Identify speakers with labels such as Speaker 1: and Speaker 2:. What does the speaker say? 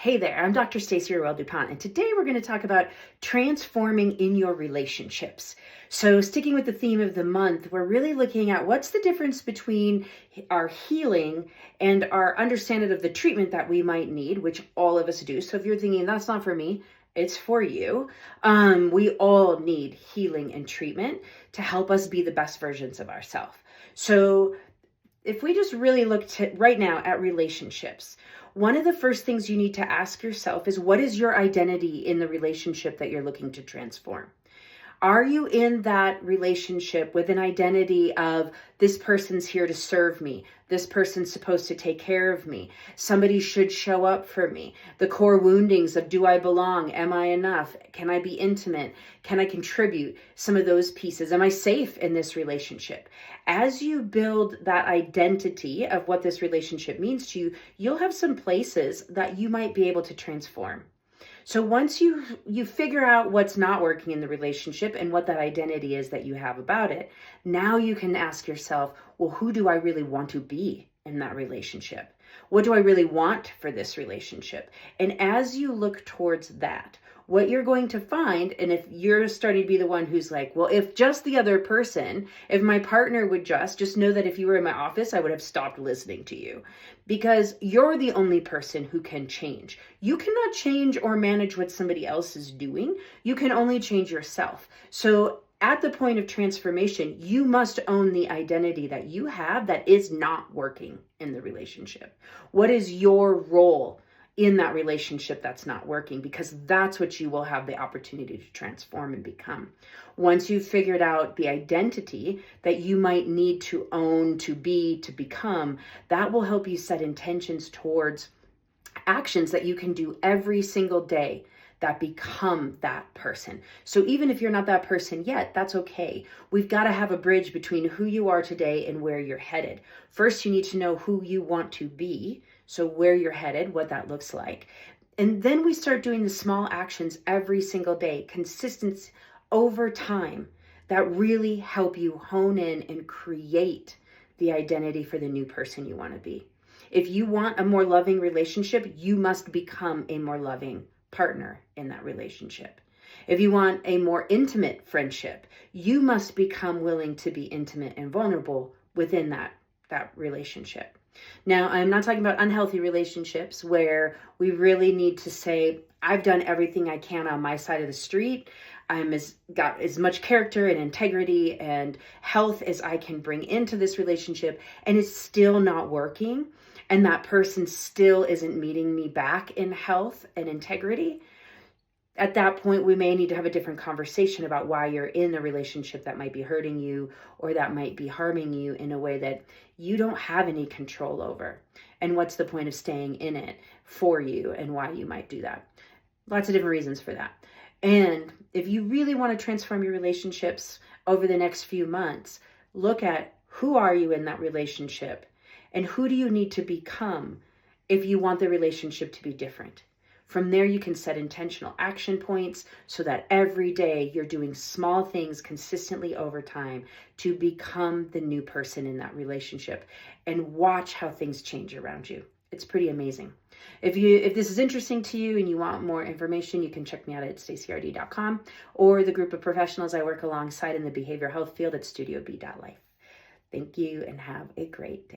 Speaker 1: Hey there, I'm Dr. Stacey Reuille-Dupont, and today we're going to talk about transforming in your relationships. So, sticking with the theme of the month, we're really looking at what's the difference between our healing and our understanding of the treatment that we might need, which all of us do. So, if you're thinking that's not for me, it's for you. We all need healing and treatment to help us be the best versions of ourselves. So, if we just really look right now at relationships, one of the first things you need to ask yourself is, what is your identity in the relationship that you're looking to transform? Are you in that relationship with an identity of, this person's here to serve me, this person's supposed to take care of me, somebody should show up for me, the core woundings of, do I belong, am I enough, can I be intimate, can I contribute, some of those pieces, am I safe in this relationship? As you build that identity of what this relationship means to you, you'll have some places that you might be able to transform. So once you figure out what's not working in the relationship and what that identity is that you have about it, now you can ask yourself, well, who do I really want to be in that relationship? What do I really want for this relationship? And as you look towards that, what you're going to find, and if you're starting to be the one who's like, well, if just the other person, if my partner would just know that if you were in my office, I would have stopped listening to you, because you're the only person who can change. You cannot change or manage what somebody else is doing. You can only change yourself. So at the point of transformation, you must own the identity that you have that is not working in the relationship. What is your role in that relationship that's not working? Because that's what you will have the opportunity to transform and become. Once you've figured out the identity that you might need to own, to be, to become, that will help you set intentions towards actions that you can do every single day that become that person. So even if you're not that person yet, that's okay. We've got to have a bridge between who you are today and where you're headed. First, you need to know who you want to be. So where you're headed, what that looks like. And then we start doing the small actions every single day, consistency over time, that really help you hone in and create the identity for the new person you want to be. If you want a more loving relationship, you must become a more loving partner in that relationship. If you want a more intimate friendship, you must become willing to be intimate and vulnerable within that relationship. Now, I'm not talking about unhealthy relationships where we really need to say, I've done everything I can on my side of the street. Got as much character and integrity and health as I can bring into this relationship, and it's still not working. And that person still isn't meeting me back in health and integrity. At that point, we may need to have a different conversation about why you're in a relationship that might be hurting you or that might be harming you in a way that you don't have any control over. And what's the point of staying in it for you and why you might do that? Lots of different reasons for that. And if you really want to transform your relationships over the next few months, look at, who are you in that relationship and who do you need to become if you want the relationship to be different. From there, you can set intentional action points so that every day you're doing small things consistently over time to become the new person in that relationship, and watch how things change around you. It's pretty amazing. If this is interesting to you and you want more information, you can check me out at stacyRD.com or the group of professionals I work alongside in the behavioral health field at studiob.life. Thank you and have a great day.